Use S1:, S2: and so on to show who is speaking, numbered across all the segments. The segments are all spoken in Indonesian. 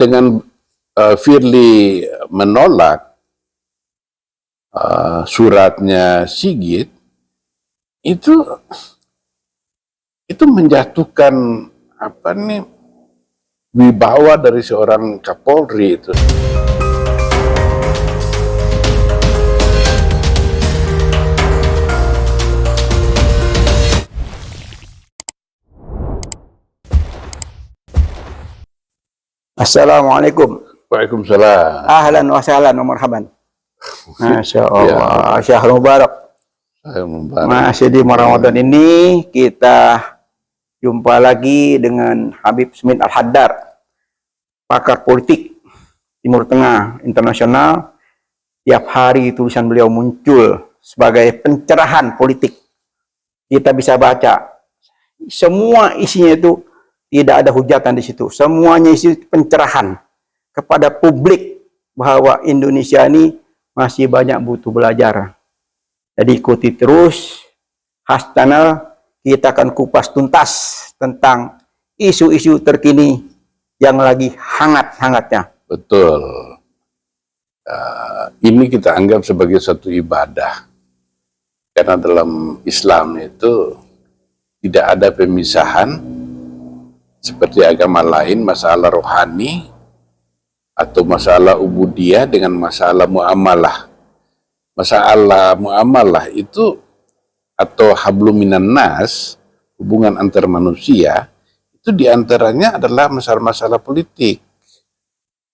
S1: dengan Firly menolak suratnya Sigit, itu menjatuhkan wibawa dari seorang Kapolri itu.
S2: Assalamualaikum.
S1: Waalaikumsalam.
S2: Ahlan wa sahlan wa marhaban. Masya Allah. Syahrul Mubarak. Masih di Ramadan ini kita jumpa lagi dengan Habib Smith Al-Haddad, pakar politik Timur Tengah internasional. Tiap hari tulisan beliau muncul sebagai pencerahan politik. Kita bisa baca semua isinya itu tidak ada hujatan di situ. Semuanya isi pencerahan kepada publik bahwa Indonesia ini masih banyak butuh belajar. Jadi ikuti terus Channel, kita akan kupas tuntas tentang isu-isu terkini yang lagi hangat-hangatnya.
S1: Betul. Ini kita anggap sebagai satu ibadah. Karena dalam Islam itu tidak ada pemisahan seperti agama lain, masalah rohani atau masalah ubudiyah dengan masalah muamalah. Masalah muamalah itu atau hablum minan nas, hubungan antar manusia, itu diantaranya adalah masalah-masalah politik.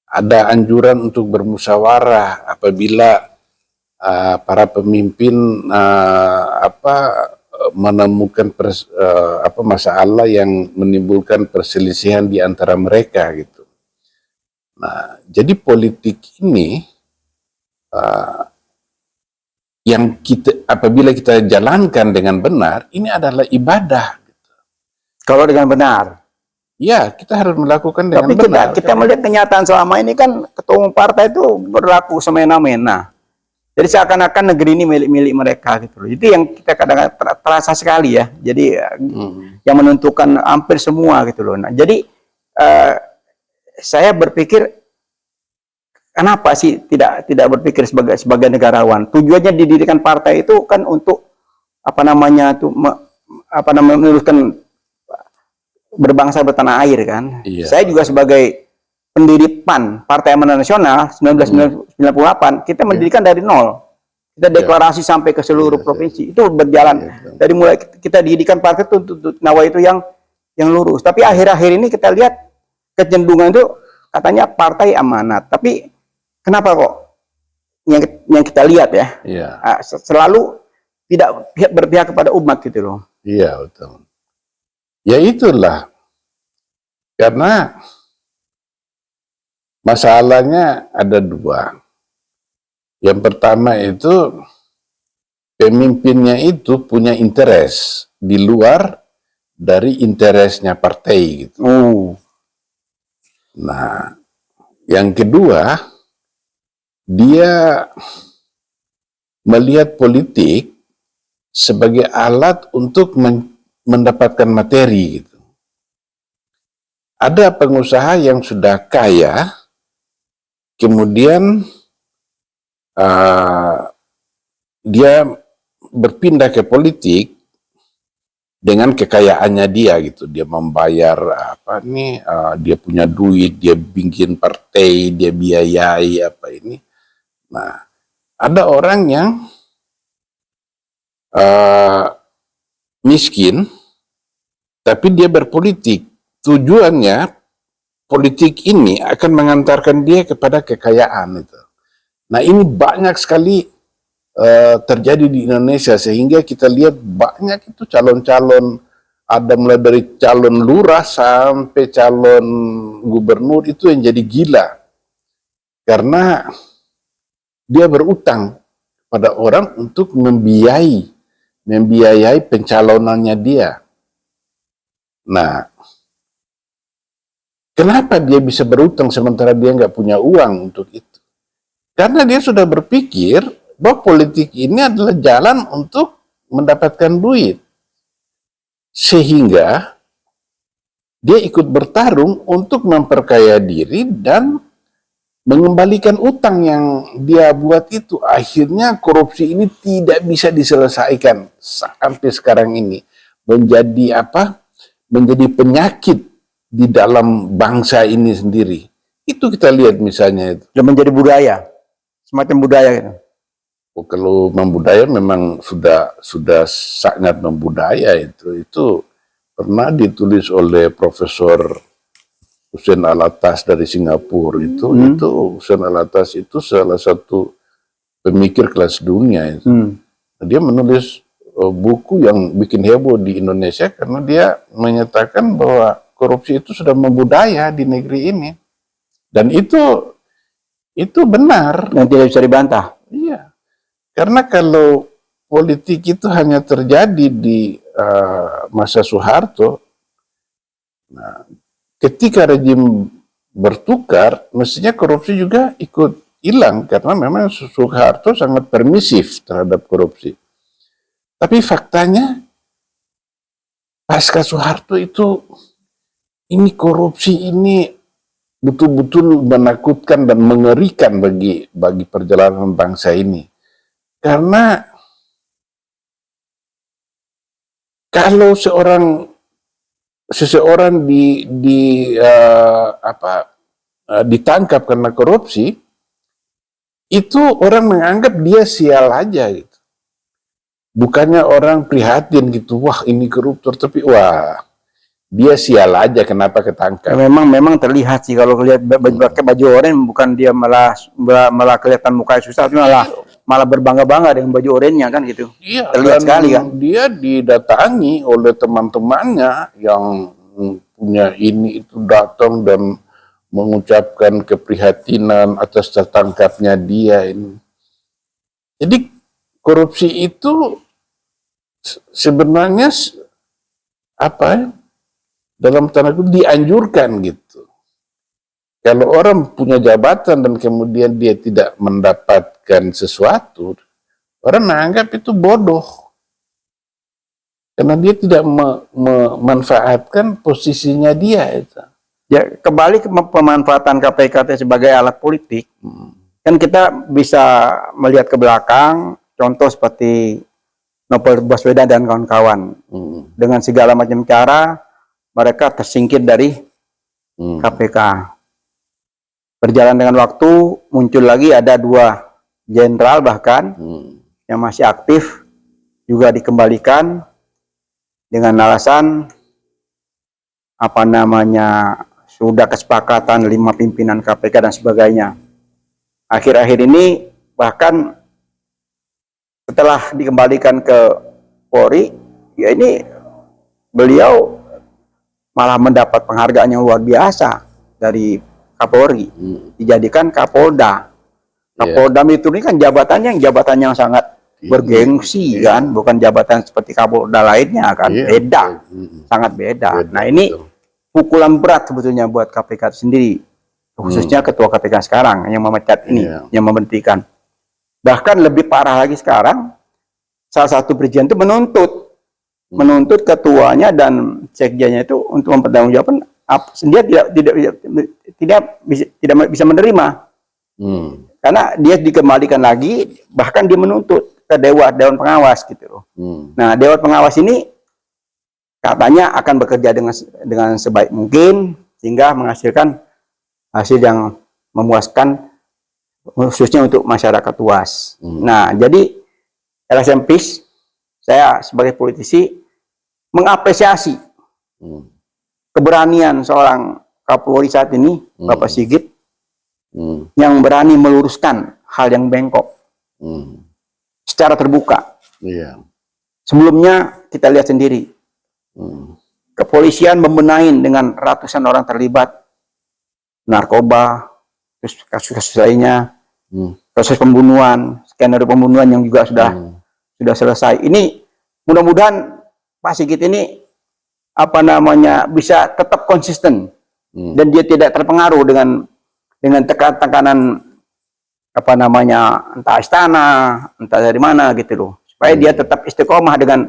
S1: Ada anjuran untuk bermusyawarah apabila para pemimpin menemukan masalah yang menimbulkan perselisihan di antara mereka gitu. Nah, jadi politik ini yang apabila kita jalankan dengan benar, ini adalah ibadah. Gitu.
S2: Kalau dengan benar,
S1: ya kita harus melakukan dengan
S2: tapi
S1: benar.
S2: Kita melihat kenyataan selama ini kan ketua umum partai itu berlaku semena-mena. Jadi seakan-akan negeri ini milik-milik mereka gitu loh. Itu yang kita kadang-kadang terasa sekali ya. Jadi yang menentukan hampir semua gitu loh. Nah, jadi saya berpikir kenapa sih tidak berpikir sebagai negarawan? Tujuannya didirikan partai itu kan untuk meneruskan berbangsa bertanah air kan.
S1: Iya.
S2: Saya juga sebagai pendiri PAN, Partai Amanat Nasional 1998, kita mendirikan dari nol. Kita deklarasi sampai ke seluruh provinsi. Itu berjalan dari mulai kita didirikan partai itu untuk nawa itu yang lurus. Tapi akhir-akhir ini kita lihat kecenderungan itu katanya partai amanat. Tapi kenapa kok yang kita lihat ya, selalu tidak berpihak kepada umat gitu loh.
S1: Iya, betul. Ya itulah. Karena masalahnya ada dua. Yang pertama itu pemimpinnya itu punya interes di luar dari interesnya partai gitu. Nah, yang kedua dia melihat politik sebagai alat untuk mendapatkan materi gitu. Ada pengusaha yang sudah kaya, kemudian dia berpindah ke politik dengan kekayaannya dia gitu. Dia membayar dia punya duit, dia bikin partai, dia biayai ini. Nah, ada orang yang miskin, tapi dia berpolitik. Tujuannya politik ini akan mengantarkan dia kepada kekayaan itu. Nah, ini banyak sekali terjadi di Indonesia sehingga kita lihat banyak itu calon-calon, ada mulai dari calon lurah sampai calon gubernur itu yang jadi gila karena dia berutang pada orang untuk membiayai pencalonannya dia. Nah, kenapa dia bisa berutang sementara dia nggak punya uang untuk itu? Karena dia sudah berpikir bahwa politik ini adalah jalan untuk mendapatkan duit. Sehingga dia ikut bertarung untuk memperkaya diri dan mengembalikan utang yang dia buat itu. Akhirnya korupsi ini tidak bisa diselesaikan sampai sekarang ini. Menjadi apa? Menjadi penyakit di dalam bangsa ini sendiri. Itu kita lihat misalnya itu.
S2: Sudah menjadi budaya, semacam budaya gitu.
S1: Oh, kalau membudaya memang sudah sangat membudaya itu. Itu pernah ditulis oleh Profesor Hussein Alatas dari Singapura itu Hussein Alatas itu salah satu pemikir kelas dunia itu. Dia menulis buku yang bikin heboh di Indonesia karena dia menyatakan bahwa korupsi itu sudah membudaya di negeri ini, dan itu benar
S2: Dan tidak bisa dibantah.
S1: iya, karena kalau politik itu hanya terjadi di masa Soeharto, nah ketika rejim bertukar, mestinya korupsi juga ikut hilang karena memang Soeharto sangat permisif terhadap korupsi. Tapi faktanya pasca Soeharto itu ini korupsi ini betul-betul menakutkan dan mengerikan bagi perjalanan bangsa ini. Karena kalau seseorang ditangkap karena korupsi, itu orang menganggap dia sial aja gitu. Bukannya orang prihatin gitu, wah ini koruptor, tapi wah dia sial aja kenapa ketangkap.
S2: Ya, memang terlihat sih kalau lihat pakai baju oranye, bukan dia malah kelihatan mukanya susah, tapi malah berbangga-bangga dengan baju oranye kan gitu.
S1: Iya,
S2: terlihat sekali kan.
S1: Dia didatangi oleh teman-temannya yang punya ini itu, datang dan mengucapkan keprihatinan atas tertangkapnya dia ini. Jadi korupsi itu sebenarnya dalam tanda kutip dianjurkan gitu. Kalau orang punya jabatan dan kemudian dia tidak mendapatkan sesuatu, orang menganggap itu bodoh. Karena dia tidak memanfaatkan posisinya dia itu.
S2: Ya, kembali ke pemanfaatan KPK sebagai alat politik. Kan kita bisa melihat ke belakang, contoh seperti Novel Baswedan dan kawan-kawan. Dengan segala macam cara, mereka tersingkir dari KPK. Berjalan dengan waktu, muncul lagi ada 2 jenderal bahkan yang masih aktif, juga dikembalikan dengan alasan sudah kesepakatan 5 pimpinan KPK dan sebagainya. Akhir-akhir ini bahkan setelah dikembalikan ke Polri, ya ini beliau malah mendapat penghargaan yang luar biasa dari Kapolri, dijadikan Kapolda. Kapolda itu ini kan jabatan yang sangat bergengsi kan, bukan jabatan seperti Kapolda lainnya kan, beda, sangat beda. Nah ini pukulan berat sebetulnya buat KPK sendiri, khususnya ketua KPK sekarang yang memecat ini, yang memberhentikan. Bahkan lebih parah lagi sekarang, salah satu brigjen itu menuntut ketuanya dan sekjennya itu untuk mempertanggungjawabkan dia tidak bisa menerima, karena dia dikembalikan lagi, bahkan dia menuntut ke Dewan Pengawas gitu loh. Nah, Dewan Pengawas ini katanya akan bekerja dengan sebaik mungkin sehingga menghasilkan hasil yang memuaskan, khususnya untuk masyarakat luas. Nah, jadi LSM Peace, saya sebagai politisi mengapresiasi keberanian seorang Kapolri saat ini, Bapak Sigit, yang berani meluruskan hal yang bengkok secara terbuka. Sebelumnya kita lihat sendiri, kepolisian membenahi dengan ratusan orang terlibat narkoba, terus kasus-kasus lainnya, proses pembunuhan, skenario pembunuhan yang juga sudah selesai. Ini mudah-mudahan Pak Sigit ini bisa tetap konsisten dan dia tidak terpengaruh dengan tekanan entah istana, entah dari mana gitu loh, supaya dia tetap istiqomah dengan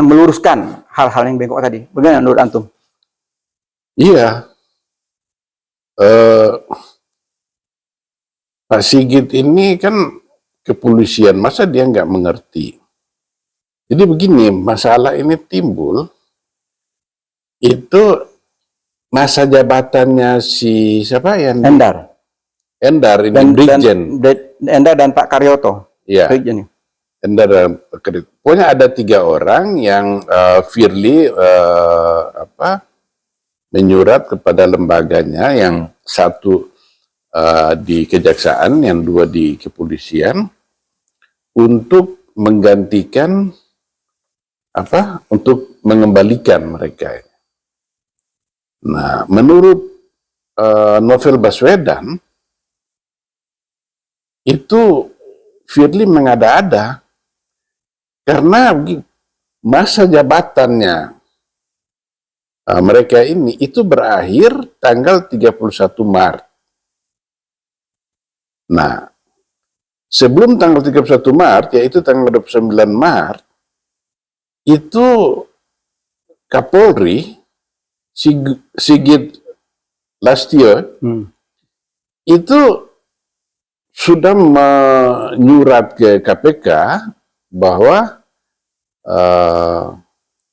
S2: meluruskan hal-hal yang bengkok tadi. Bagaimana menurut antum?
S1: Iya, eh, Pak Sigit ini kan kepolisian, masa dia nggak mengerti? Jadi begini, masalah ini timbul, itu masa jabatannya si siapa yang Endar ini Brigjen.
S2: Endar dan Pak Karyoto.
S1: Ya,
S2: Brigjen.
S1: Endar dan pokoknya ada 3 orang yang Firly menyurat kepada lembaganya, yang satu di kejaksaan, yang 2 di kepolisian, untuk menggantikan untuk mengembalikan mereka. Nah, menurut Novel Baswedan itu Firly mengada-ada karena masa jabatannya mereka ini itu berakhir tanggal 31 Maret. Nah, sebelum tanggal 31 Maret, yaitu tanggal 29 Maret, itu Kapolri Sigit Lastio itu sudah menyurat ke KPK bahwa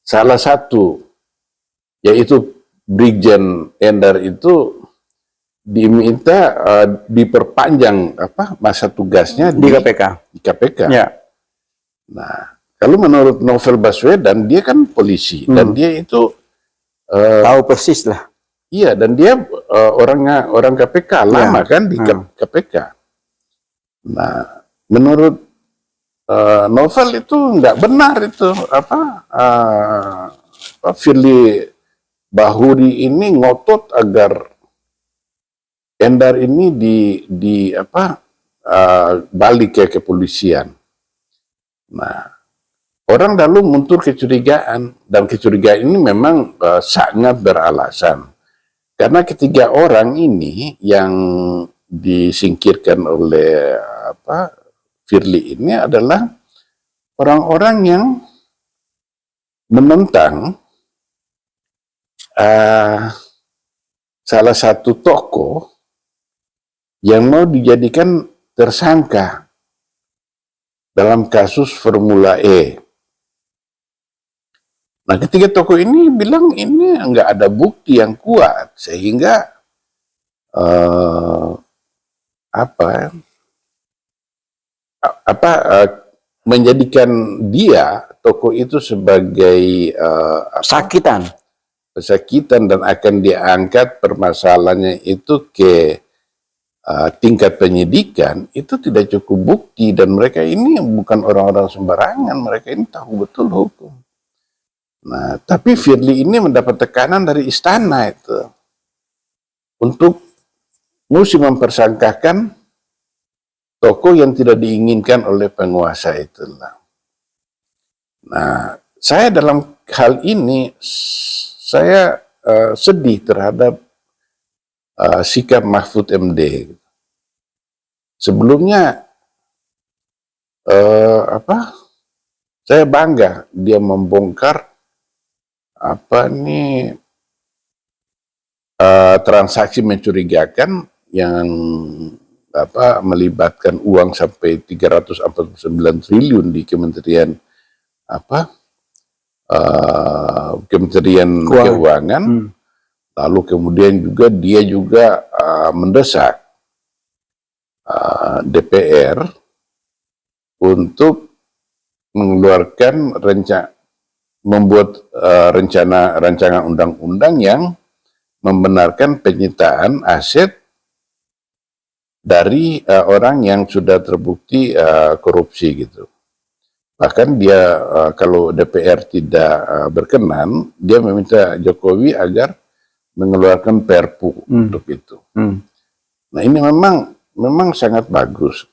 S1: salah satu, yaitu Brigjen Endar itu diminta diperpanjang masa tugasnya
S2: di KPK.
S1: Di KPK.
S2: Ya.
S1: Nah, kalau menurut Novel Baswedan, dia kan polisi dan dia itu
S2: tahu persis lah.
S1: Iya, dan dia orang KPK lama kan di KPK. Nah, menurut Novel itu nggak benar itu Firly Bahuri ini ngotot agar Endar ini balik ke kepolisian. Nah, orang lalu muncul kecurigaan, dan kecurigaan ini memang sangat beralasan. Karena ketiga orang ini yang disingkirkan oleh Firly ini adalah orang-orang yang menentang salah satu tokoh yang mau dijadikan tersangka dalam kasus Formula E. Nah, ketiga tokoh ini bilang ini nggak ada bukti yang kuat sehingga menjadikan dia tokoh itu sebagai pesakitan dan akan diangkat permasalahannya itu ke tingkat penyidikan. Itu tidak cukup bukti, dan mereka ini bukan orang-orang sembarangan, mereka ini tahu betul hukum. Nah, tapi Firly ini mendapat tekanan dari istana itu untuk mesti mempersangkakan tokoh yang tidak diinginkan oleh penguasa itulah. Nah, saya dalam hal ini saya sedih terhadap sikap Mahfud MD. Sebelumnya saya bangga dia membongkar transaksi mencurigakan yang melibatkan uang sampai 349 triliun di Kementerian Kementerian Keuangan. Lalu kemudian juga dia juga mendesak DPR untuk mengeluarkan membuat rancangan undang-undang yang membenarkan penyitaan aset dari orang yang sudah terbukti korupsi gitu. Bahkan dia kalau DPR tidak berkenan, dia meminta Jokowi agar mengeluarkan Perpu untuk itu. Nah, ini memang sangat bagus.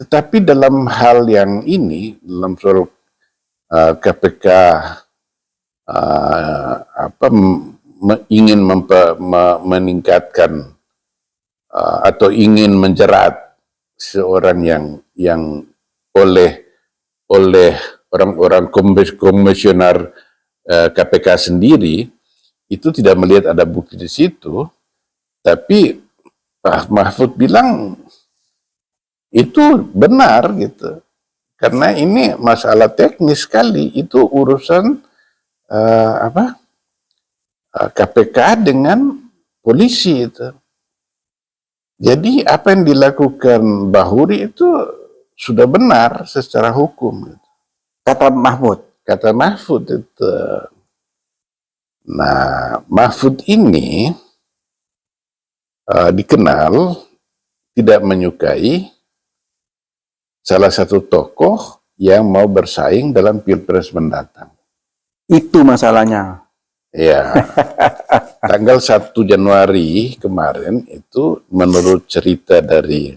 S1: Tetapi dalam hal yang ini, dalam soal KPK ingin meningkatkan atau ingin menjerat seorang yang oleh orang-orang komisioner KPK sendiri itu tidak melihat ada bukti di situ, tapi Pak Mahfud bilang itu benar gitu. Karena ini masalah teknis sekali, itu urusan KPK dengan polisi itu. Jadi apa yang dilakukan Bahuri itu sudah benar secara hukum.
S2: Kata Mahfud.
S1: Kata Mahfud itu. Nah, Mahfud ini dikenal tidak menyukai salah satu tokoh yang mau bersaing dalam Pilpres mendatang.
S2: Itu masalahnya.
S1: Ya, tanggal 1 Januari kemarin itu menurut cerita dari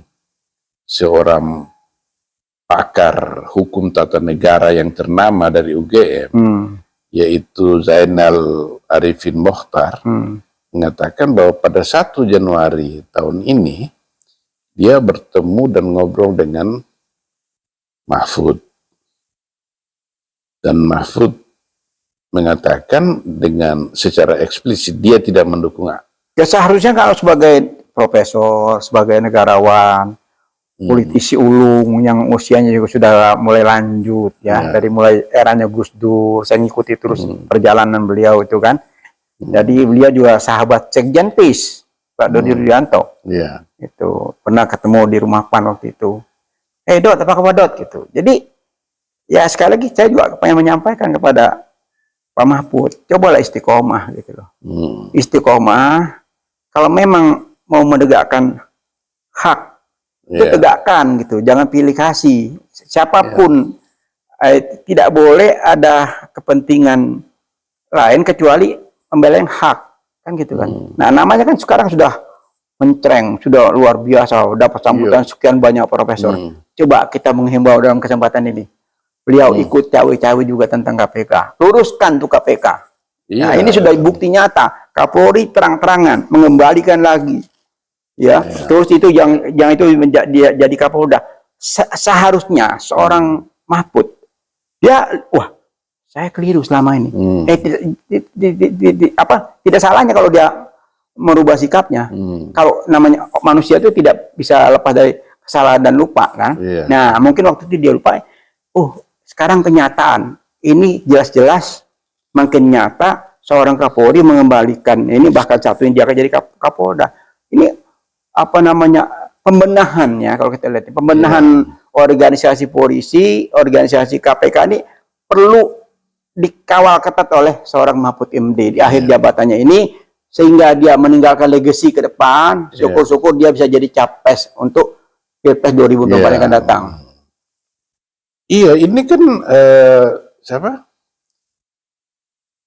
S1: seorang pakar hukum tata negara yang ternama dari UGM, yaitu Zainal Arifin Mokhtar, mengatakan bahwa pada 1 Januari tahun ini, dia bertemu dan ngobrol dengan Mahfud. Dan Mahfud mengatakan dengan secara eksplisit dia tidak mendukung.
S2: Ya seharusnya kalau sebagai profesor, sebagai negarawan, politisi ulung yang usianya juga sudah mulai lanjut ya, dari mulai eranya Gus Dur, saya ngikuti terus perjalanan beliau itu kan. Jadi beliau juga sahabat Sekjen PIS, Pak Dodi Rudianto. Itu pernah ketemu di rumah PAN waktu itu. Dot, apa kabar Dot gitu. Jadi ya sekali lagi saya juga pengen menyampaikan kepada Pak Mahfud, cobalah istiqomah gitu loh. Istiqomah, kalau memang mau menegakkan hak, tegakkan gitu, jangan pilih kasih. Siapapun tidak boleh ada kepentingan lain kecuali membela yang hak, kan gitu kan. Nah, namanya kan sekarang sudah mencreng, sudah luar biasa, dapat sambutan sekian banyak profesor. Coba kita menghimbau dalam kesempatan ini. Beliau ikut cawe-cawe juga tentang KPK. Luruskan tuh KPK. Nah, ini sudah bukti nyata. Kapolri terang-terangan mengembalikan lagi. Ya, terus itu yang itu jadi Kapolda. Seharusnya seorang Mahfud, dia, wah, saya keliru selama ini. Tidak salahnya kalau dia merubah sikapnya. Kalau namanya manusia itu tidak bisa lepas dari kesalahan dan lupa kan. Nah, mungkin waktu itu dia lupa. Sekarang kenyataan ini jelas-jelas makin nyata seorang Kapolri mengembalikan ini, bahkan satu yang dia akan jadi Kapolda. Ini apa namanya pembenahan ya, kalau kita lihat pembenahan organisasi polisi, organisasi KPK ini perlu dikawal ketat oleh seorang Mahfud MD di akhir jabatannya ini, sehingga dia meninggalkan legasi ke depan. Syukur-syukur dia bisa jadi capres untuk Pilpres 2024 yang akan datang.
S1: Iya, ini kan siapa?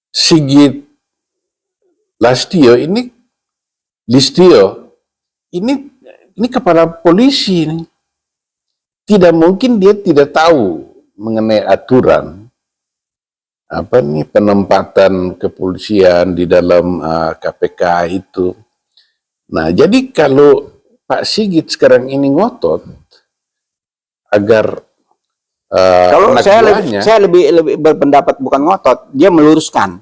S1: Sigit Listio ini kepala polisi ini. Tidak mungkin dia tidak tahu mengenai aturan penempatan kepolisian di dalam KPK itu. Nah, jadi kalau Pak Sigit sekarang ini ngotot agar
S2: kalau saya lebih berpendapat bukan ngotot, dia meluruskan.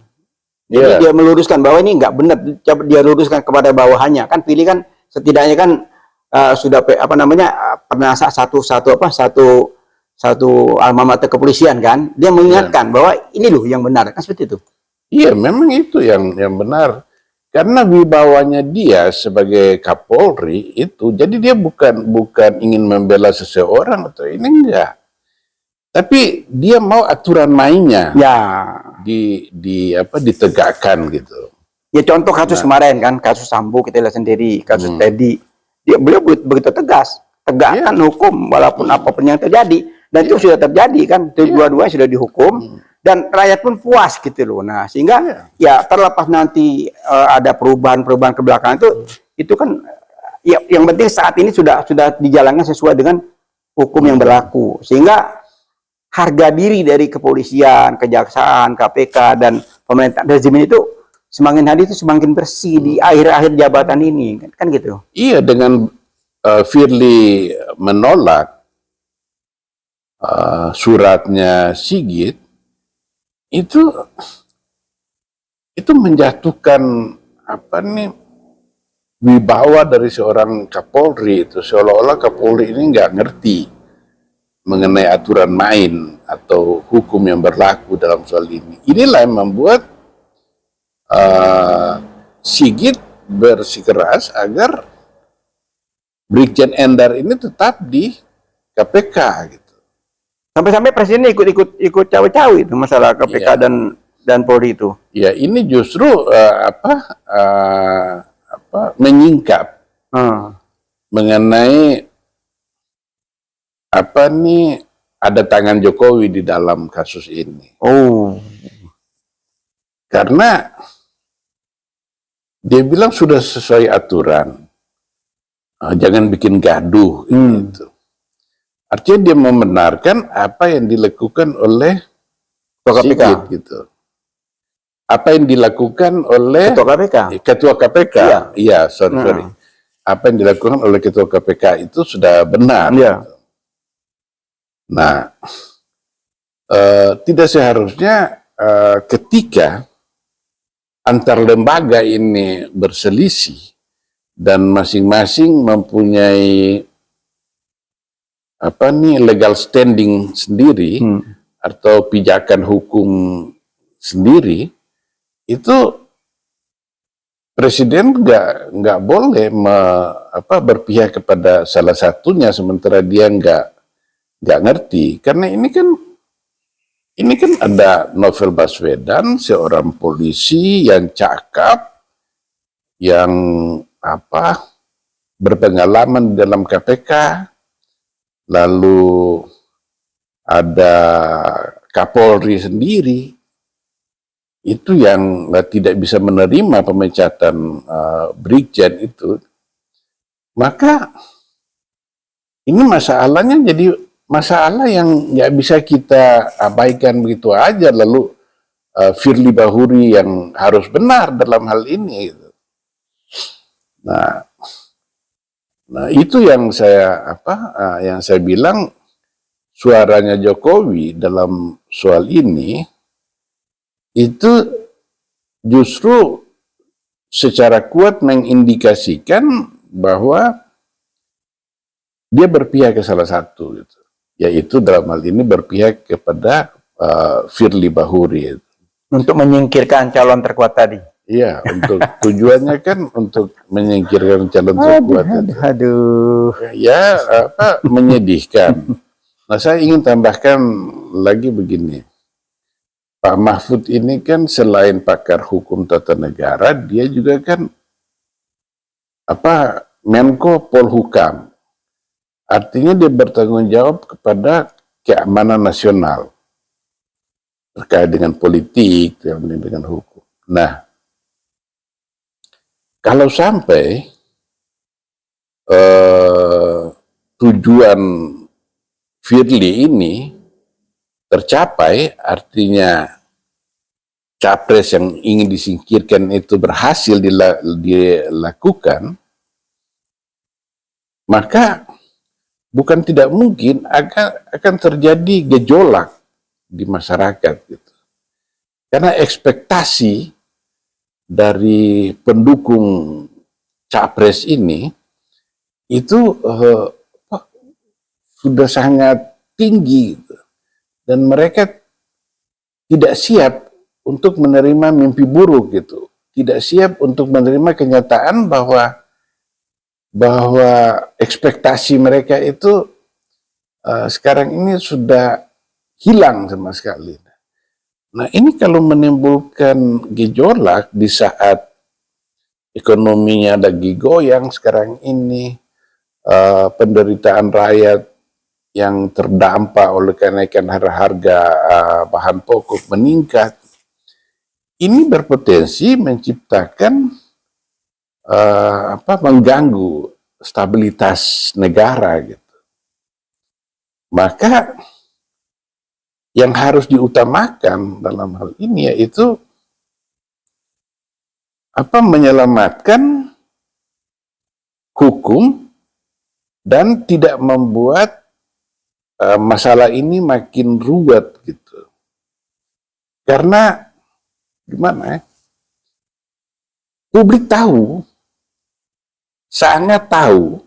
S2: Jadi dia meluruskan bahwa ini nggak benar, dia luruskan kepada bawahannya. Kan pilih kan setidaknya kan sudah pernah satu alma mater kepolisian kan. Dia mengingatkan bahwa ini loh yang benar, kan seperti itu.
S1: Iya, memang itu yang benar. Karena wibawanya dia sebagai Kapolri itu, jadi dia bukan ingin membela seseorang atau ini enggak. Tapi dia mau aturan mainnya ditegakkan gitu.
S2: Ya contoh kasus kemarin kan, kasus Sambo kita lihat sendiri, kasus Teddy. Beliau begitu tegas, tegakkan hukum walaupun apapun yang terjadi, dan itu sudah terjadi kan, dua-duanya sudah dihukum dan rakyat pun puas gitu loh. Nah, sehingga ya terlepas nanti ada perubahan-perubahan ke belakang itu kan ya, yang penting saat ini sudah dijalankan sesuai dengan hukum yang berlaku, sehingga harga diri dari kepolisian, kejaksaan, KPK, dan pemerintah rezim itu semakin hari itu semakin bersih di akhir-akhir jabatan ini, kan gitu.
S1: Iya, dengan Firly menolak suratnya Sigit, itu itu menjatuhkan apa nih wibawa dari seorang Kapolri itu, seolah-olah Kapolri ini nggak ngerti mengenai aturan main atau hukum yang berlaku dalam soal ini. Inilah yang membuat Sigit bersikeras agar Brigjen Endar ini tetap di KPK gitu.
S2: Sampai-sampai presiden ikut cawe-cawe itu masalah KPK
S1: Iya.
S2: dan Polri itu.
S1: Ya ini justru menyingkap mengenai apa nih ada tangan Jokowi di dalam kasus ini.
S2: Oh,
S1: Karena dia bilang sudah sesuai aturan, jangan bikin gaduh gitu. Artinya dia membenarkan apa yang dilakukan oleh
S2: Ketua KPK.
S1: Sigit gitu. Apa yang dilakukan oleh
S2: Ketua KPK.
S1: Ketua KPK.
S2: Iya.
S1: Iya, sorry. Apa yang dilakukan oleh Ketua KPK itu sudah benar.
S2: Iya.
S1: Gitu. Nah, tidak seharusnya ketika antar lembaga ini berselisih dan masing-masing mempunyai apa nih legal standing sendiri atau pijakan hukum sendiri, itu presiden nggak boleh berpihak kepada salah satunya sementara dia nggak ngerti. Karena ini kan ada Novel Baswedan, seorang polisi yang cakap, yang berpengalaman dalam KPK, lalu ada Kapolri sendiri, itu yang tidak bisa menerima pemecatan Brigjen itu. Maka ini masalahnya jadi masalah yang nggak bisa kita abaikan begitu aja, lalu Firly Bahuri yang harus benar dalam hal ini gitu. Nah itu yang saya bilang, suaranya Jokowi dalam soal ini itu justru secara kuat mengindikasikan bahwa dia berpihak ke salah satu gitu. Yaitu dalam hal ini berpihak kepada Firly Bahuri.
S2: Untuk menyingkirkan calon terkuat tadi.
S1: Iya, untuk tujuannya kan untuk menyingkirkan calon terkuat.
S2: Aduh.
S1: Ya, menyedihkan. Nah, saya ingin tambahkan lagi begini. Pak Mahfud ini kan selain pakar hukum tata negara, dia juga kan Menko Polhukam. Artinya dia bertanggung jawab kepada keamanan nasional terkait dengan politik, dengan hukum. Nah, kalau sampai tujuan Firly ini tercapai, artinya capres yang ingin disingkirkan itu berhasil dilakukan, maka bukan tidak mungkin akan terjadi gejolak di masyarakat gitu. Karena ekspektasi dari pendukung capres ini itu sudah sangat tinggi gitu. Dan mereka tidak siap untuk menerima mimpi buruk gitu. Tidak siap untuk menerima kenyataan bahwa ekspektasi mereka itu sekarang ini sudah hilang sama sekali. Nah ini kalau menimbulkan gejolak di saat ekonominya lagi goyang sekarang ini, penderitaan rakyat yang terdampak oleh kenaikan harga bahan pokok meningkat, ini berpotensi menciptakan mengganggu stabilitas negara gitu. Maka yang harus diutamakan dalam hal ini yaitu menyelamatkan hukum dan tidak membuat masalah ini makin ruwet gitu. Karena gimana ya? publik tahu, sangat tahu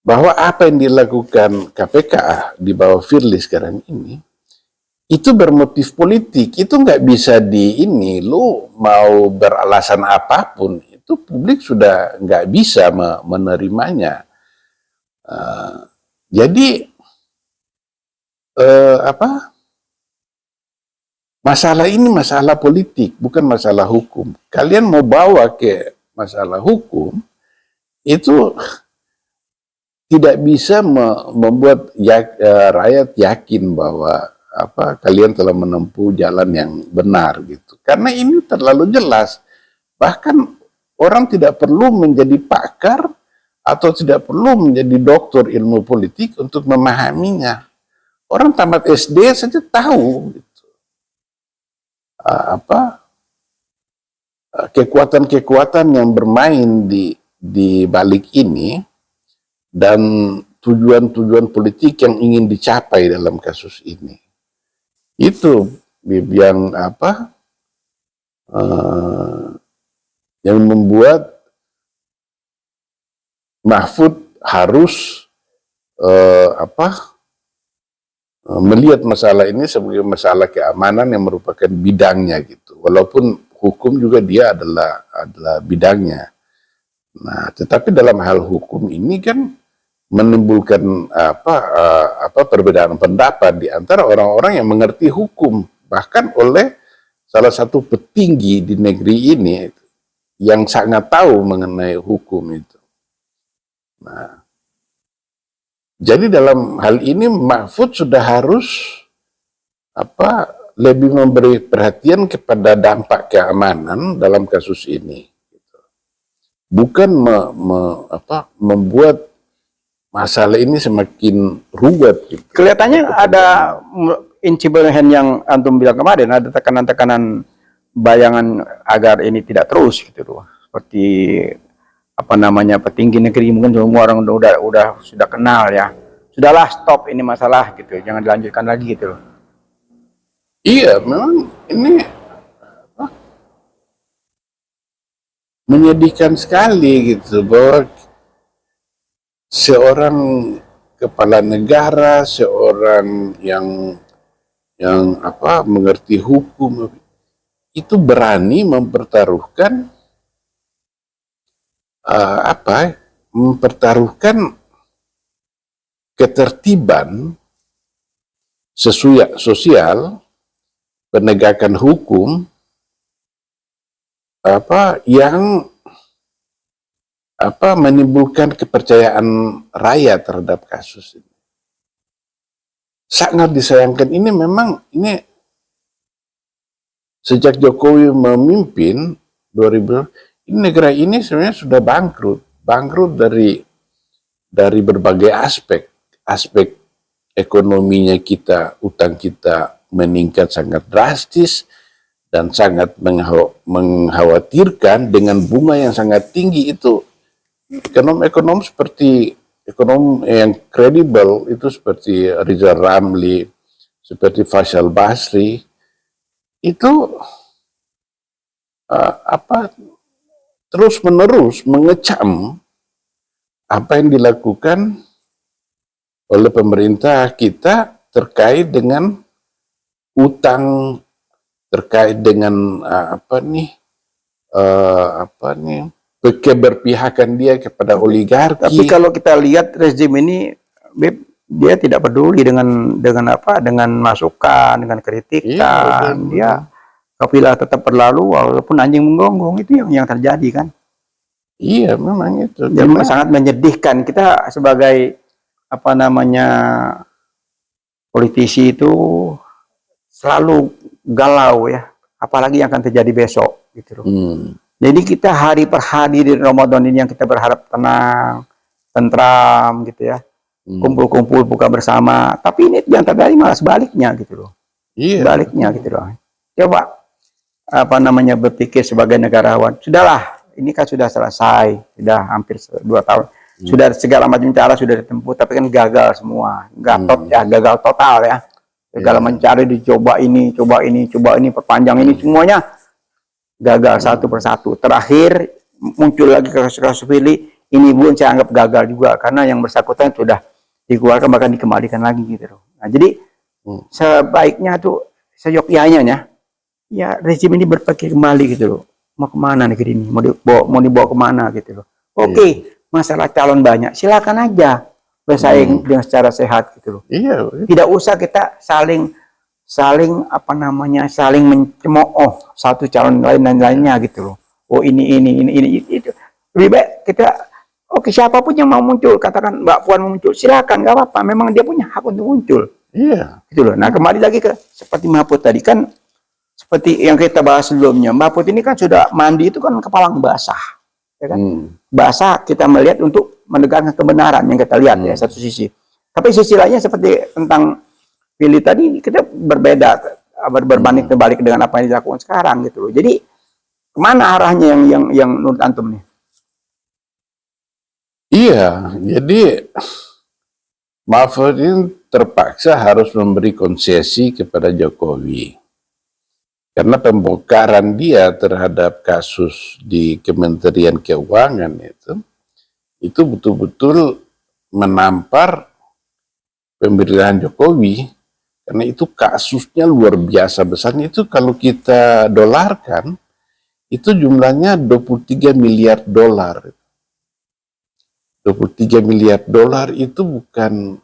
S1: bahwa apa yang dilakukan KPK di bawah Firly sekarang ini itu bermotif politik. Itu nggak bisa lu mau beralasan apapun, itu publik sudah nggak bisa menerimanya. Jadi masalah ini masalah politik, bukan masalah hukum. Kalian mau bawa ke masalah hukum, itu tidak bisa membuat rakyat yakin bahwa kalian telah menempuh jalan yang benar gitu. Karena ini terlalu jelas. Bahkan orang tidak perlu menjadi pakar atau tidak perlu menjadi doktor ilmu politik untuk memahaminya. Orang tamat SD saja tahu gitu. Kekuatan-kekuatan yang bermain di balik ini dan tujuan-tujuan politik yang ingin dicapai dalam kasus ini. Itu yang yang membuat Mahfud harus melihat masalah ini sebagai masalah keamanan yang merupakan bidangnya gitu. Walaupun hukum juga dia adalah bidangnya. Nah, tetapi dalam hal hukum ini kan menimbulkan perbedaan pendapat di antara orang-orang yang mengerti hukum, bahkan oleh salah satu petinggi di negeri ini yang sangat tahu mengenai hukum itu. Nah, jadi dalam hal ini Mahfud sudah harus lebih memberi perhatian kepada dampak keamanan dalam kasus ini, bukan membuat masalah ini semakin ruwet. Gitu.
S2: Kelihatannya ada incident yang antum bilang kemarin, ada tekanan-tekanan bayangan agar ini tidak terus gitu loh. Seperti petinggi negeri mungkin semua orang udah sudah kenal ya. Sudahlah, stop ini masalah gitu. Jangan dilanjutkan lagi gitu loh.
S1: Iya, memang ini menyedihkan sekali gitu bahwa seorang kepala negara, seorang yang mengerti hukum itu berani mempertaruhkan ketertiban sosial, penegakan hukum yang menimbulkan kepercayaan rakyat terhadap kasus ini. Sangat disayangkan. Ini memang sejak Jokowi memimpin 2000, ini negara ini sebenarnya sudah bangkrut dari berbagai aspek ekonominya kita, utang kita meningkat sangat drastis dan sangat mengkhawatirkan dengan bunga yang sangat tinggi itu. Ekonom seperti ekonom yang kredibel itu seperti Rizal Ramli, seperti Faisal Basri itu terus-menerus mengecam apa yang dilakukan oleh pemerintah kita terkait dengan utang, terkait dengan keberpihakan dia kepada oligarki.
S2: Tapi kalau kita lihat rezim ini, dia tidak peduli dengan masukan, dengan kritikan. Dia kafilah tetap berlalu walaupun anjing menggonggong. Itu yang terjadi kan.
S1: Iya, memang itu.
S2: Memang sangat menyedihkan. Kita sebagai politisi itu selalu galau ya. Apalagi yang akan terjadi besok gitu loh. Jadi kita hari per hari di Ramadan ini yang kita berharap tenang, tentram gitu ya. Kumpul-kumpul buka bersama. Tapi ini yang terjadi malah sebaliknya gitu loh.
S1: Iya.
S2: Sebaliknya gitu loh. Coba berpikir sebagai negarawan. Sudahlah, ini kan sudah selesai. Sudah hampir 2 tahun. Sudah segala macam cara sudah ditempuh, tapi kan gagal semua. Gagal total ya. Segala mencari dicoba ini, perpanjang ini semuanya gagal satu persatu. Terakhir muncul lagi kasus-kasus Firly, ini pun saya anggap gagal juga karena yang bersangkutan sudah dikeluarkan bahkan dikembalikan lagi gitu loh. Nah, jadi sebaiknya tuh seyogyanya ya rezim ini berpikir kembali gitu loh. Mau kemana negeri ini? Mau dibawa kemana gitu loh. Oke, masalah calon banyak, silakan aja bersaing dengan secara sehat gitu loh. Tidak usah kita saling apa namanya, saling mencemooh satu calon lain dan lainnya gitu loh. Oh ini itu. Lebih baik kita oke, siapapun yang mau muncul, katakan Mbak Puan mau muncul, silakan, nggak apa-apa. Memang dia punya hak untuk muncul. Gitu loh. Nah, kembali lagi ke seperti Mahfud tadi kan, seperti yang kita bahas sebelumnya, Mahfud ini kan sudah mandi itu kan kepala basah, ya kan? Basah kita melihat untuk menegakkan kebenaran yang kita lihat ya satu sisi. Tapi sisi lainnya seperti tentang Firly tadi kita berbeda, berbanding terbalik dengan apa yang dilakukan sekarang gitu loh. Jadi kemana arahnya yang menurut antum nih?
S1: Iya, jadi Mahfud ini terpaksa harus memberi konsesi kepada Jokowi. Karena pembongkaran dia terhadap kasus di Kementerian Keuangan itu betul-betul menampar pemerintahan Jokowi. Karena itu kasusnya luar biasa besarnya. Itu kalau kita dolarkan, itu jumlahnya 23 miliar dolar. 23 miliar dolar itu bukan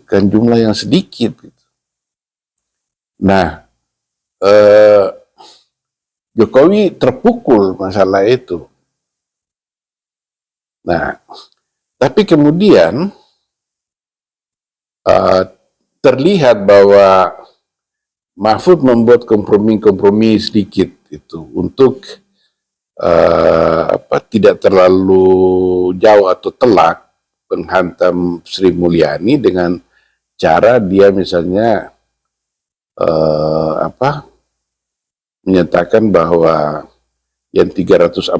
S1: jumlah yang sedikit. Nah, Jokowi terpukul masalah itu. Nah, tapi kemudian terlihat bahwa Mahfud membuat kompromi-kompromi sedikit itu untuk tidak terlalu jauh atau telak menghantam Sri Mulyani dengan cara dia misalnya menyatakan bahwa yang 349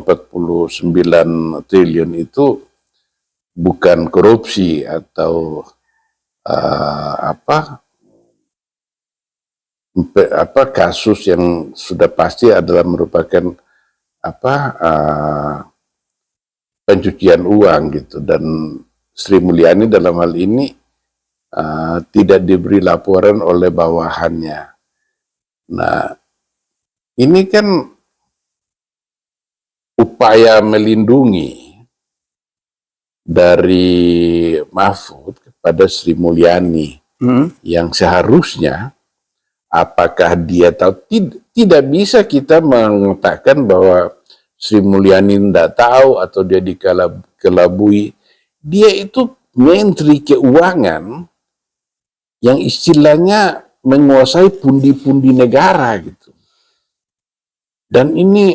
S1: triliun itu bukan korupsi atau kasus yang sudah pasti adalah merupakan pencucian uang gitu, dan Sri Mulyani dalam hal ini tidak diberi laporan oleh bawahannya. Nah, ini kan upaya melindungi dari Mahfud kepada Sri Mulyani yang seharusnya, apakah dia tahu, tidak bisa kita mengatakan bahwa Sri Mulyani tidak tahu atau dia dikelabui. Dia itu Menteri Keuangan yang istilahnya menguasai pundi-pundi negara gitu. Dan ini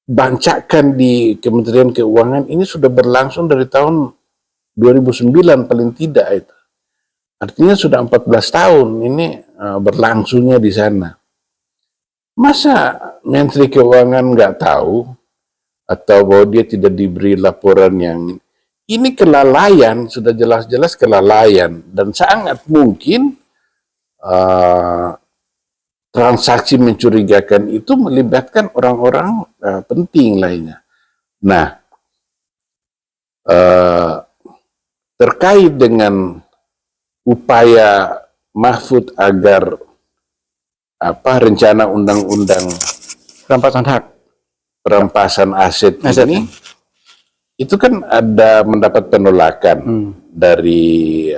S1: bancakan di Kementerian Keuangan ini sudah berlangsung dari tahun 2009 paling tidak itu. Artinya sudah 14 tahun ini berlangsungnya di sana. Masa Menteri Keuangan nggak tahu atau bahwa dia tidak diberi laporan yang ini kelalaian, sudah jelas-jelas kelalaian, dan sangat mungkin transaksi mencurigakan itu melibatkan orang-orang penting lainnya. Nah, terkait dengan upaya Mahfud agar rencana undang-undang perampasan aset ini, itu kan ada mendapat penolakan dari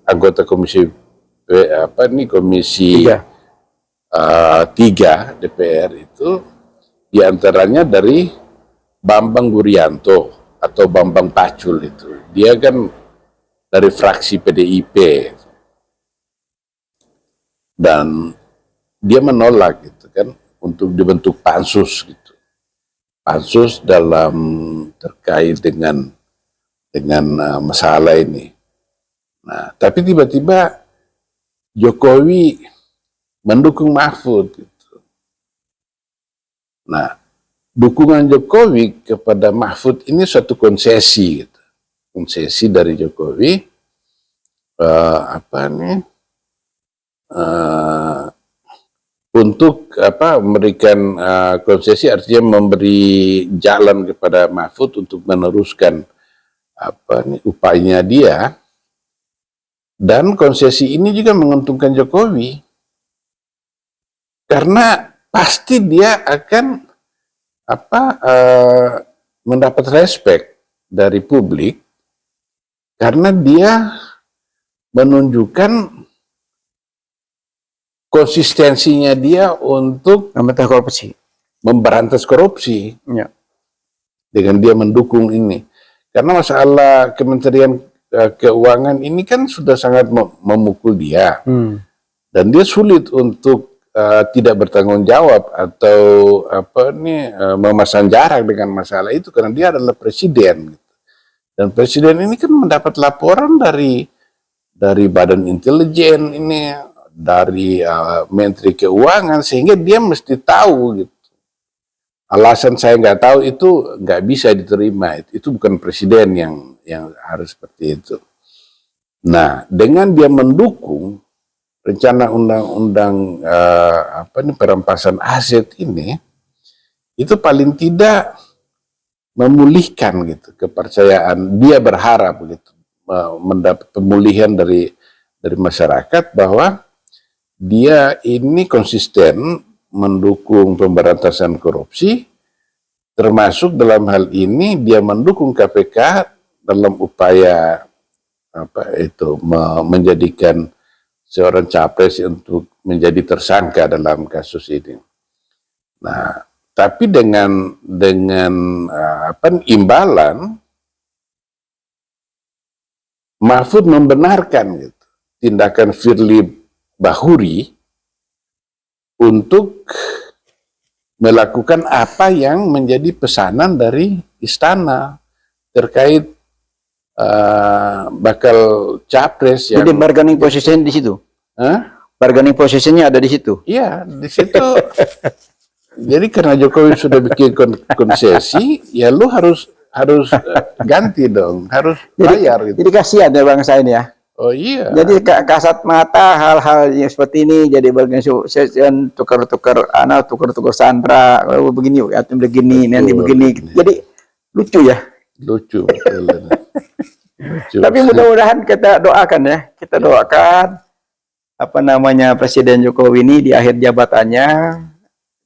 S1: anggota komisi komisi 3 DPR itu, diantaranya dari Bambang Wuryanto atau Bambang Pacul itu. Dia kan dari fraksi PDIP dan dia menolak gitu kan untuk dibentuk pansus gitu. Pansus dalam terkait dengan masalah ini. Nah, tapi tiba-tiba Jokowi mendukung Mahfud gitu. Nah, dukungan Jokowi kepada Mahfud ini suatu konsesi gitu. Konsesi dari Jokowi untuk memberikan konsesi, artinya memberi jalan kepada Mahfud untuk meneruskan upayanya dia. Dan konsesi ini juga menguntungkan Jokowi, karena pasti dia akan mendapat respect dari publik, karena dia menunjukkan konsistensinya dia untuk memberantas korupsi.
S2: Ya.
S1: Dengan dia mendukung ini, karena masalah Kementerian Keuangan ini kan sudah sangat memukul dia, dan dia sulit untuk tidak bertanggung jawab atau memasang jarak dengan masalah itu, karena dia adalah presiden, dan presiden ini kan mendapat laporan dari Badan Intelijen ini, dari Menteri Keuangan, sehingga dia mesti tahu gitu. Alasan saya nggak tahu itu nggak bisa diterima. Itu bukan presiden yang harus seperti itu. Nah, dengan dia mendukung rencana undang-undang perampasan aset ini, itu paling tidak memulihkan gitu kepercayaan. Dia berharap gitu mendapat pemulihan dari masyarakat bahwa dia ini konsisten mendukung pemberantasan korupsi, termasuk dalam hal ini dia mendukung KPK dalam upaya menjadikan seorang capres untuk menjadi tersangka dalam kasus ini. Nah, tapi dengan imbalan Mahfud membenarkan gitu tindakan Firly Bahuri untuk melakukan apa yang menjadi pesanan dari istana terkait bakal capres yang...
S2: Jadi bargaining position di situ? Bargaining positionnya ada di situ?
S1: Iya, di situ. Jadi karena Jokowi sudah bikin konsesi, ya lu harus ganti dong, harus bayar gitu.
S2: Jadi kasihan ya bangsa ini ya.
S1: Oh iya.
S2: Jadi kasat mata hal-hal yang seperti ini, jadi bagian session tukar-tukar sandra, begini, atau begini, nanti begini. Jadi lucu ya.
S1: Lucu. Betul. Lucu.
S2: Tapi mudah-mudahan kita doakan ya, kita doakan Presiden Jokowi ini di akhir jabatannya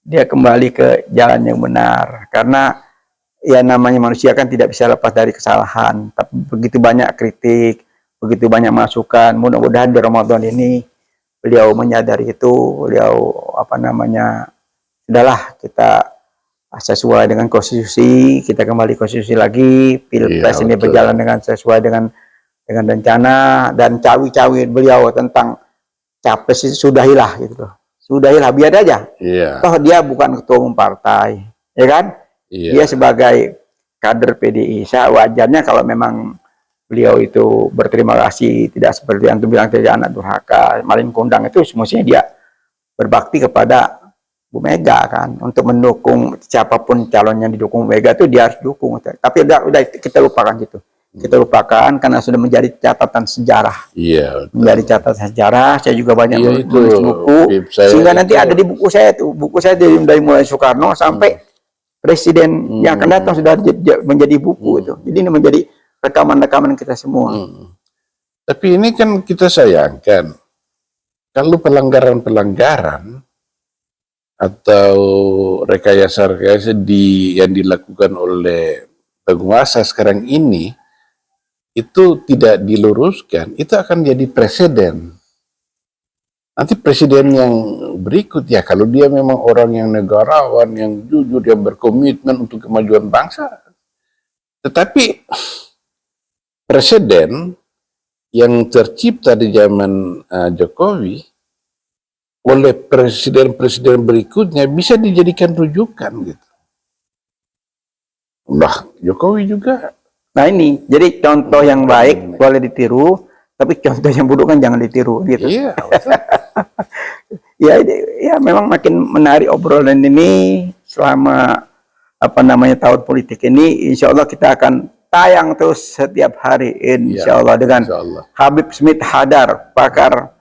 S2: dia kembali ke jalan yang benar, karena ya namanya manusia kan tidak bisa lepas dari kesalahan. Tapi begitu banyak kritik, begitu banyak masukan, mudah-mudahan di Ramadan ini beliau menyadari itu, beliau sudahlah kita sesuai dengan konstitusi, kita kembali konstitusi lagi, pilpres ini berjalan dengan sesuai dengan rencana, dan cawi-cawi beliau tentang capres itu sudahilah gitu loh. Sudahilah, biar aja. Toh dia bukan ketua umum partai, ya kan? Dia sebagai kader PDI, wajarnya kalau memang beliau itu berterima kasih, tidak seperti yang bilang tadi anak durhaka, maling kondang, itu semestinya dia berbakti kepada Bu Mega kan, untuk mendukung siapapun calon yang didukung Bu Mega itu dia harus dukung. Tapi udah kita lupakan gitu. Kita lupakan karena sudah menjadi catatan sejarah. Iya. Menjadi catatan sejarah. Saya juga banyak menulis buku, sehingga nanti ada di buku saya tuh. Buku saya dari mulai Soekarno sampai presiden yang akan datang sudah menjadi buku itu. Jadi ini menjadi rekaman-rekaman kita semua.
S1: Tapi ini kan kita sayangkan kalau pelanggaran-pelanggaran atau rekayasa-rekayasa yang dilakukan oleh penguasa sekarang ini itu tidak diluruskan, itu akan jadi presiden. Nanti presiden yang berikut ya, kalau dia memang orang yang negarawan, yang jujur, yang berkomitmen untuk kemajuan bangsa. Tetapi presiden yang tercipta di zaman Jokowi oleh presiden-presiden berikutnya bisa dijadikan rujukan gitu. Nah, Jokowi juga.
S2: Nah ini, jadi contoh yang baik boleh ditiru, tapi contoh yang buruk kan jangan ditiru gitu.
S1: Iya.
S2: ya memang makin menarik obrolan ini selama tahun politik ini. Insya Allah kita akan tayang terus setiap hari, insya Allah dengan Habib Smith Hadar, pakar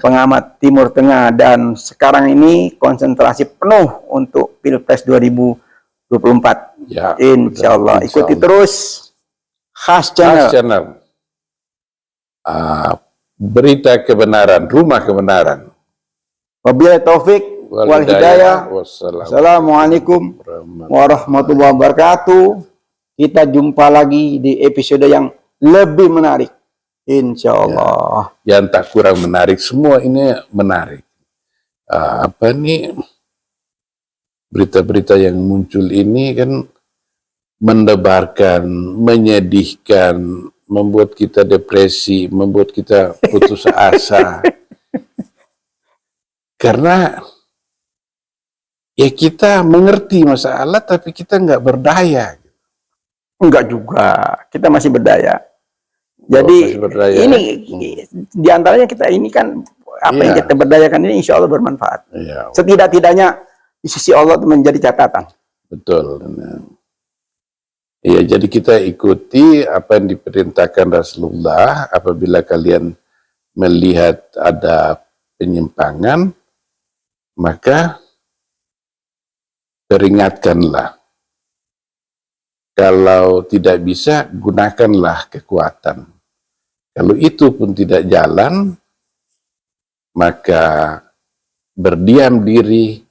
S2: pengamat Timur Tengah, dan sekarang ini konsentrasi penuh untuk Pilpres 2024.
S1: Ya,
S2: Insya Allah.
S1: betul.
S2: Ikuti
S1: Insya Allah.
S2: terus Khas Channel.
S1: Khas Channel. Berita kebenaran, rumah kebenaran.
S2: Wabillahi taufik wal hidayah. Assalamualaikum warahmatullahi wabarakatuh. Kita jumpa lagi di episode yang lebih menarik, insya Allah.
S1: Yang tak kurang menarik, semua ini menarik. Apa nih berita-berita yang muncul ini kan mendebarkan, menyedihkan, membuat kita depresi, membuat kita putus asa. Karena ya kita mengerti masalah, tapi kita nggak berdaya.
S2: Enggak juga, kita masih berdaya. Jadi
S1: masih berdaya,
S2: ini diantaranya kita ini kan apa yang kita berdayakan ini insya Allah bermanfaat. Setidak-tidaknya di sisi Allah itu menjadi catatan.
S1: Betul. Ya, jadi kita ikuti apa yang diperintahkan Rasulullah. Apabila kalian melihat ada penyimpangan, maka peringatkanlah. Kalau tidak bisa, gunakanlah kekuatan. Kalau itu pun tidak jalan, maka berdiam diri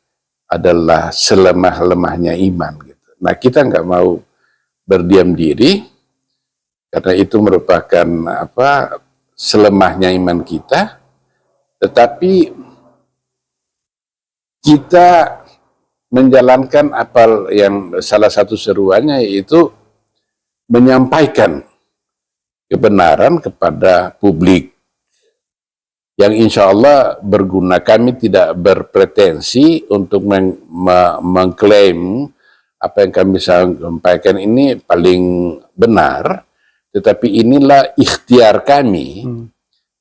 S1: adalah selemah-lemahnya iman. Gitu. Nah, kita nggak mau berdiam diri, karena itu merupakan selemahnya iman kita, tetapi kita menjalankan apa yang salah satu seruannya, yaitu menyampaikan kebenaran kepada publik yang insya Allah berguna. Kami tidak berpretensi untuk mengklaim apa yang kami sampaikan ini paling benar, tetapi inilah ikhtiar kami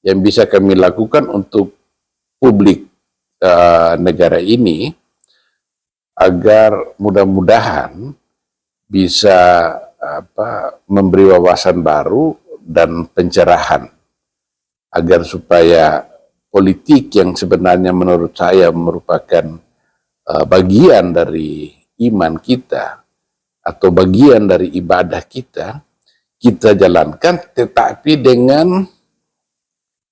S1: yang bisa kami lakukan untuk publik negara ini, agar mudah-mudahan bisa memberi wawasan baru dan pencerahan, agar supaya politik yang sebenarnya menurut saya merupakan bagian dari iman kita atau bagian dari ibadah kita, kita jalankan tetapi dengan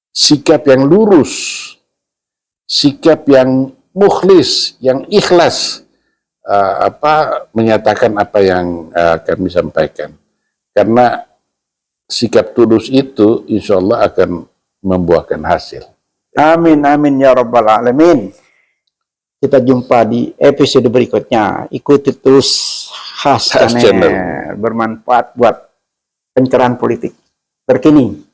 S1: sikap yang lurus, sikap yang mukhlis, yang ikhlas, menyatakan apa yang kami sampaikan. Karena sikap tulus itu insya Allah akan membuahkan hasil.
S2: Amin, amin ya rabbal alamin. Kita jumpa di episode berikutnya. Ikuti terus Khas Channel. Bermanfaat buat pencerahan politik terkini.